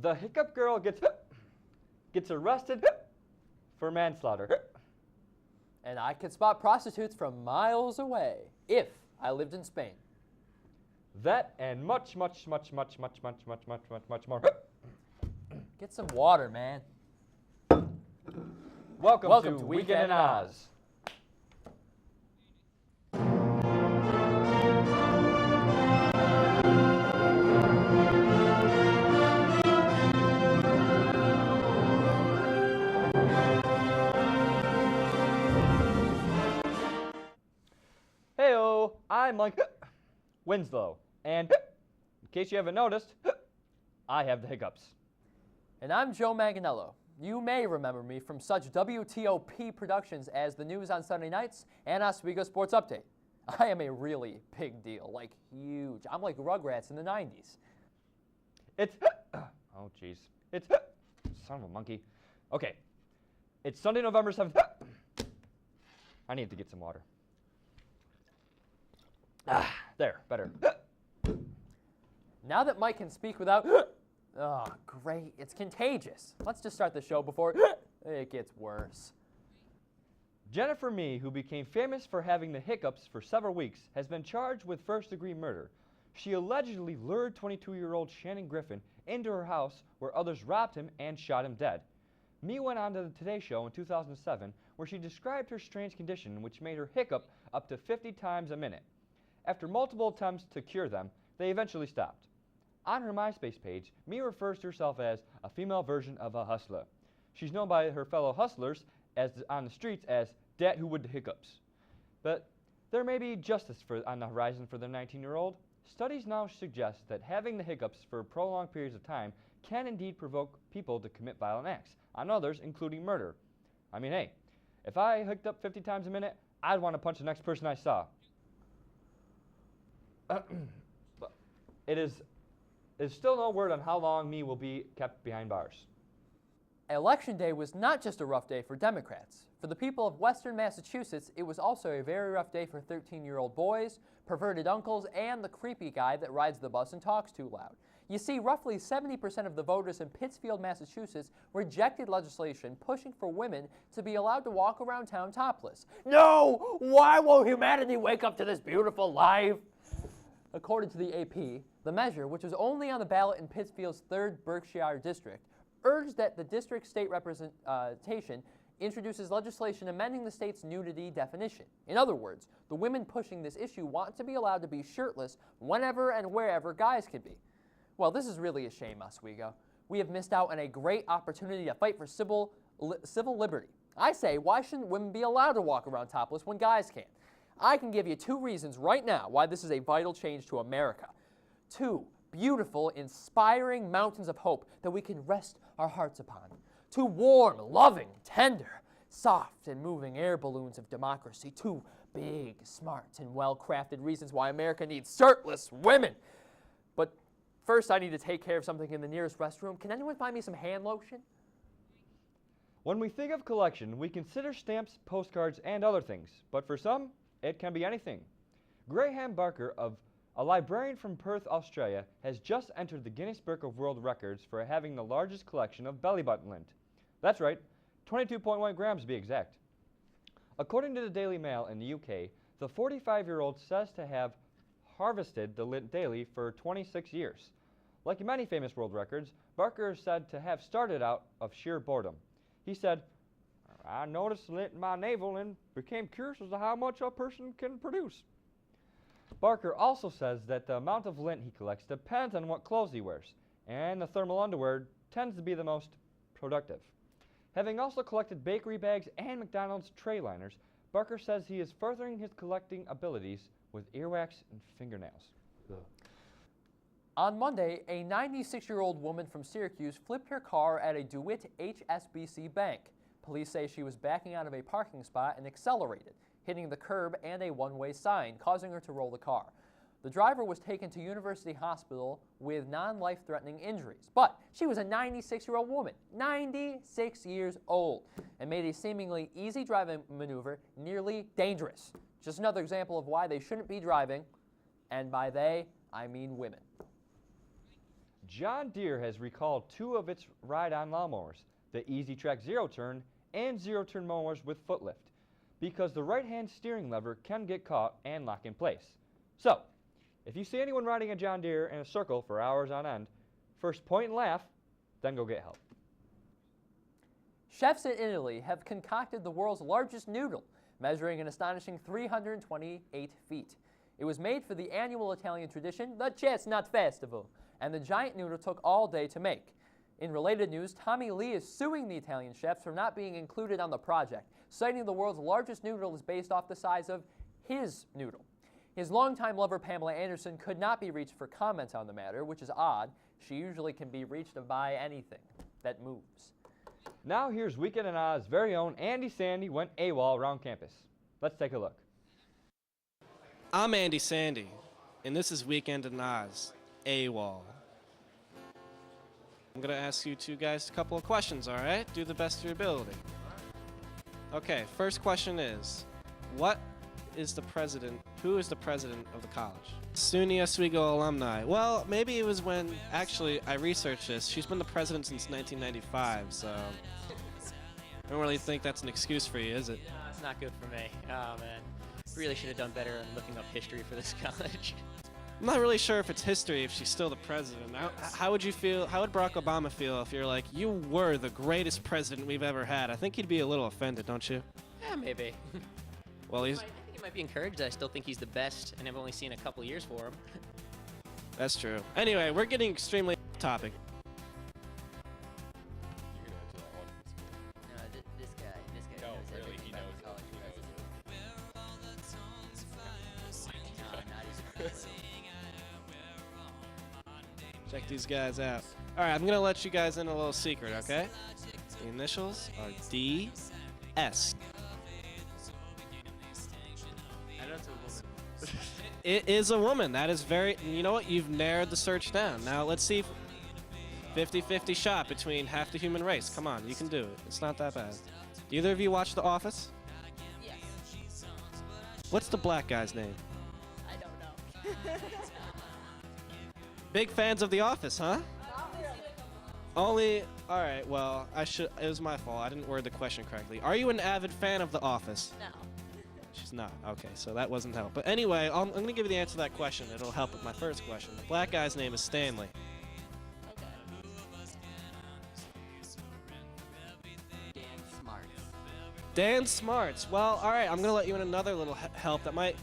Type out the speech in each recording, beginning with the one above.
The hiccup girl gets arrested for manslaughter. And I could spot prostitutes from miles away if I lived in Spain. That and much, much, much, much, much, much, much, much, much, much more. Get some water, man. Welcome to Weekend in Oz. Heyo, I'm Mike Winslow, and in case you haven't noticed, I have the hiccups. And I'm Joe Manganello. You may remember me from such WTOP productions as The News on Sunday Nights and Oswego Sports Update. I am a really big deal, like huge. I'm like Rugrats in the 90s. It's, oh jeez, it's, son of a monkey. Okay, it's Sunday, November 7th. I need to get some water. There, better. Now that Mike can speak without, oh, great, it's contagious. Let's just start the show before it gets worse. Jennifer Mee, who became famous for having the hiccups for several weeks, has been charged with first-degree murder. She allegedly lured 22-year-old Shannon Griffin into her house where others robbed him and shot him dead. Mee went on to the Today Show in 2007, where she described her strange condition, which made her hiccup up to 50 times a minute. After multiple attempts to cure them, they eventually stopped. On her MySpace page, Mee refers to herself as a female version of a hustler. She's known by her fellow hustlers on the streets as "dat who with the hiccups." But there may be justice on the horizon for the 19-year-old. Studies now suggest that having the hiccups for prolonged periods of time can indeed provoke people to commit violent acts on others, including murder. I mean, hey, if I hiccuped up 50 times a minute, I'd want to punch the next person I saw. There's still no word on how long Mee will be kept behind bars. Election Day was not just a rough day for Democrats. For the people of Western Massachusetts, it was also a very rough day for 13-year-old boys, perverted uncles, and the creepy guy that rides the bus and talks too loud. You see, roughly 70% of the voters in Pittsfield, Massachusetts rejected legislation pushing for women to be allowed to walk around town topless. No! Why won't humanity wake up to this beautiful life? According to the AP, the measure, which was only on the ballot in Pittsfield's 3rd Berkshire District, urged that the district's state representation introduces legislation amending the state's nudity definition. In other words, the women pushing this issue want to be allowed to be shirtless whenever and wherever guys can be. Well, this is really a shame, Oswego. We have missed out on a great opportunity to fight for civil liberty. I say, why shouldn't women be allowed to walk around topless when guys can't? I can give you 2 reasons right now why this is a vital change to America. 2 beautiful, inspiring mountains of hope that we can rest our hearts upon. 2 warm, loving, tender, soft, and moving air balloons of democracy. 2 big, smart, and well-crafted reasons why America needs shirtless women. But first, I need to take care of something in the nearest restroom. Can anyone find me some hand lotion? When we think of collection, we consider stamps, postcards, and other things. But for some, it can be anything. Graham Barker, a librarian from Perth, Australia, has just entered the Guinness Book of World Records for having the largest collection of belly button lint. That's right, 22.1 grams to be exact. According to the Daily Mail in the UK, the 45-year-old says to have harvested the lint daily for 26 years. Like many famous world records, Barker is said to have started out of sheer boredom. He said, "I noticed lint in my navel and became curious as to how much a person can produce." Barker also says that the amount of lint he collects depends on what clothes he wears, and the thermal underwear tends to be the most productive. Having also collected bakery bags and McDonald's tray liners, Barker says he is furthering his collecting abilities with earwax and fingernails. Ugh. On Monday, a 96-year-old woman from Syracuse flipped her car at a DeWitt HSBC bank. Police say she was backing out of a parking spot and accelerated, hitting the curb and a one-way sign, causing her to roll the car. The driver was taken to University Hospital with non-life-threatening injuries, but she was a 96-year-old woman, 96 years old, and made a seemingly easy driving maneuver nearly dangerous. Just another example of why they shouldn't be driving, and by they, I mean women. John Deere has recalled 2 of its ride-on lawnmowers, the Easy Track Zero Turn and Zero Turn mowers with foot lift, because the right-hand steering lever can get caught and lock in place. So, if you see anyone riding a John Deere in a circle for hours on end, first point and laugh, then go get help. Chefs in Italy have concocted the world's largest noodle, measuring an astonishing 328 feet. It was made for the annual Italian tradition, the Chestnut Festival, and the giant noodle took all day to make. In related news, Tommy Lee is suing the Italian chefs for not being included on the project, citing the world's largest noodle is based off the size of his noodle. His longtime lover Pamela Anderson could not be reached for comments on the matter, which is odd. She usually can be reached by anything that moves. Now here's Weekend in Oz' very own Andy Sandy went AWOL around campus. Let's take a look. I'm Andy Sandy, and this is Weekend in Oz, AWOL. I'm going to ask you two guys a couple of questions, all right? Do the best of your ability. Okay, first question is, who is the president of the college? SUNY Oswego alumni. Well, maybe it was when, actually, I researched this. She's been the president since 1995, so I don't really think that's an excuse for you, is it? No, it's not good for me. Oh, man. Really should have done better in looking up history for this college. I'm not really sure if it's history, if she's still the president. How would you feel, how would Barack Obama feel if you're like, you were the greatest president we've ever had? I think he'd be a little offended, don't you? Yeah, maybe. Well, I think he might be encouraged. I still think he's the best, and I've only seen a couple years for him. That's true. Anyway, we're getting extremely off topic. No, this guy knows everything about the college president. No, not even close. Check these guys out. All right, I'm going to let you guys in a little secret, okay? The initials are D.S. I know it's a woman. It is a woman. That is very... You know what? You've narrowed the search down. Now, let's see if 50-50 shot between half the human race. Come on, you can do it. It's not that bad. Do either of you watch The Office? Yes. What's the black guy's name? I don't know. Big fans of The Office, huh? Only... All right, well, it was my fault. I didn't word the question correctly. Are you an avid fan of The Office? No. She's not. Okay, so that wasn't help. But anyway, I'm going to give you the answer to that question. It'll help with my first question. The black guy's name is Stanley. Okay. Dan Smart. Dan Smarts. Well, all right, I'm going to let you in another little help that might,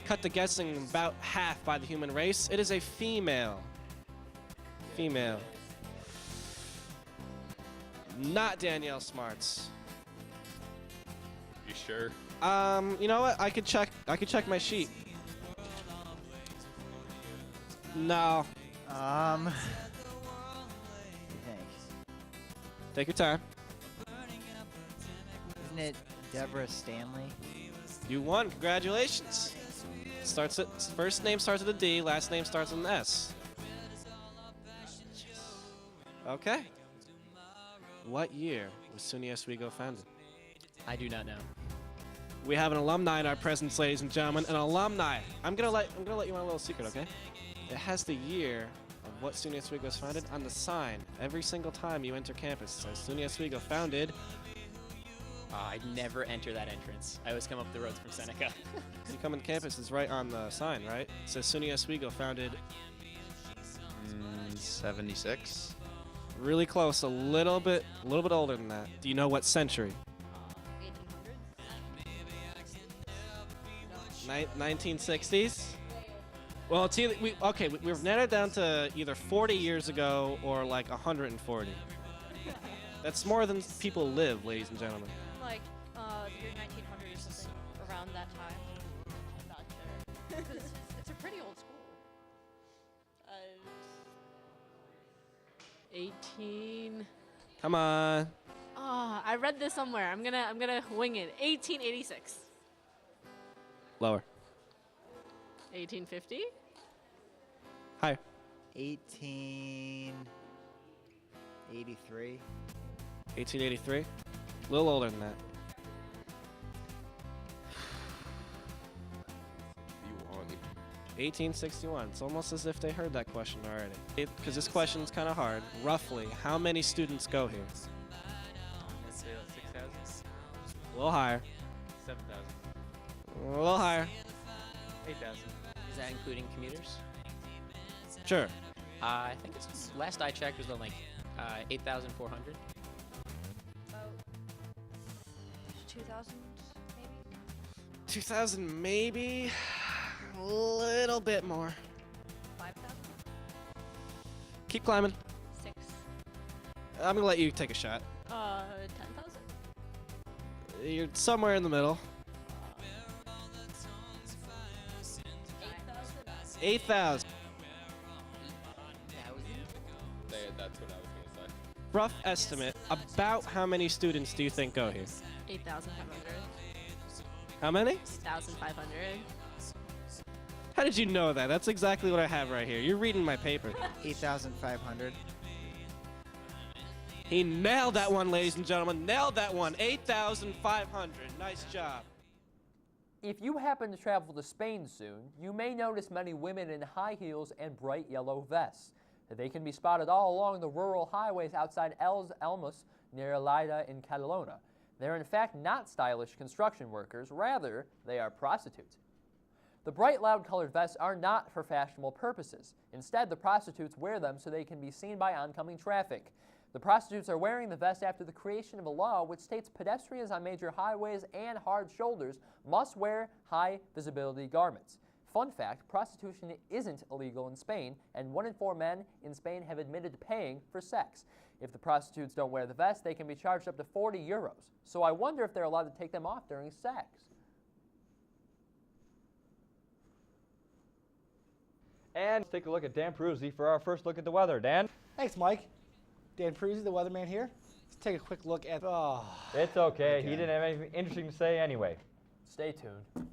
cut the guessing about half by the human race. It is a female. Female. Not Danielle Smarts. You sure? You know what? I could check my sheet. No. Thanks. Take your time. Isn't it Deborah Stanley? You won. Congratulations. First name starts with a D, last name starts with an S. Okay. What year was SUNY Oswego founded? I do not know. We have an alumni in our presence, ladies and gentlemen. An alumni. I'm gonna let you in a little secret, okay? It has the year of what SUNY Oswego was founded on the sign. Every single time you enter campus, it says SUNY Oswego founded. I'd never enter that entrance. I always come up the roads from Seneca. You come in campus, it's right on the sign, right? It says SUNY Oswego founded. 76. Really close, a little bit older than that. Do you know what century? 1960s? Well, it's either, we've narrowed down to either 40 years ago or like 140. That's more than people live, ladies and gentlemen. Like year 1900 or something, around that time. I'm not sure. 'Cause it's a pretty old school. 18. Come on. Oh, I read this somewhere. I'm gonna wing it. 1886. Lower. 1850. Higher. 1883. 1883. A little older than that. You won. 1861. It's almost as if they heard that question already. Because this question's kind of hard. Roughly, how many students go here? Let's say 6,000. A little higher. 7,000. A little higher. 8,000. Is that including commuters? Sure. I think it's last I checked was like 8,400. About 2,000 maybe? 2,000 maybe. A little bit more. 5,000? Keep climbing. 6. I'm gonna let you take a shot. 10,000? You're somewhere in the middle. 8,000? 8,000. That's what I was going to say. Rough estimate. About how many students do you think go here? 8,500. How many? 8,500. How did you know that? That's exactly what I have right here. You're reading my paper. 8,500. He nailed that one, ladies and gentlemen. Nailed that one. 8,500. Nice job. If you happen to travel to Spain soon, you may notice many women in high heels and bright yellow vests. They can be spotted all along the rural highways outside Els Elmus near Lleida in Catalonia. They're in fact not stylish construction workers, rather they are prostitutes. The bright loud colored vests are not for fashionable purposes. Instead, the prostitutes wear them so they can be seen by oncoming traffic. The prostitutes are wearing the vest after the creation of a law which states pedestrians on major highways and hard shoulders must wear high visibility garments. Fun fact, prostitution isn't illegal in Spain, and 1 in 4 men in Spain have admitted to paying for sex. If the prostitutes don't wear the vest, they can be charged up to 40 euros. So I wonder if they're allowed to take them off during sex. And let's take a look at Dan Peruzzi for our first look at the weather. Dan? Thanks, Mike. Dan Peruzzi, the weatherman here. Let's take a quick look at. It's okay. He didn't have anything interesting to say anyway. Stay tuned.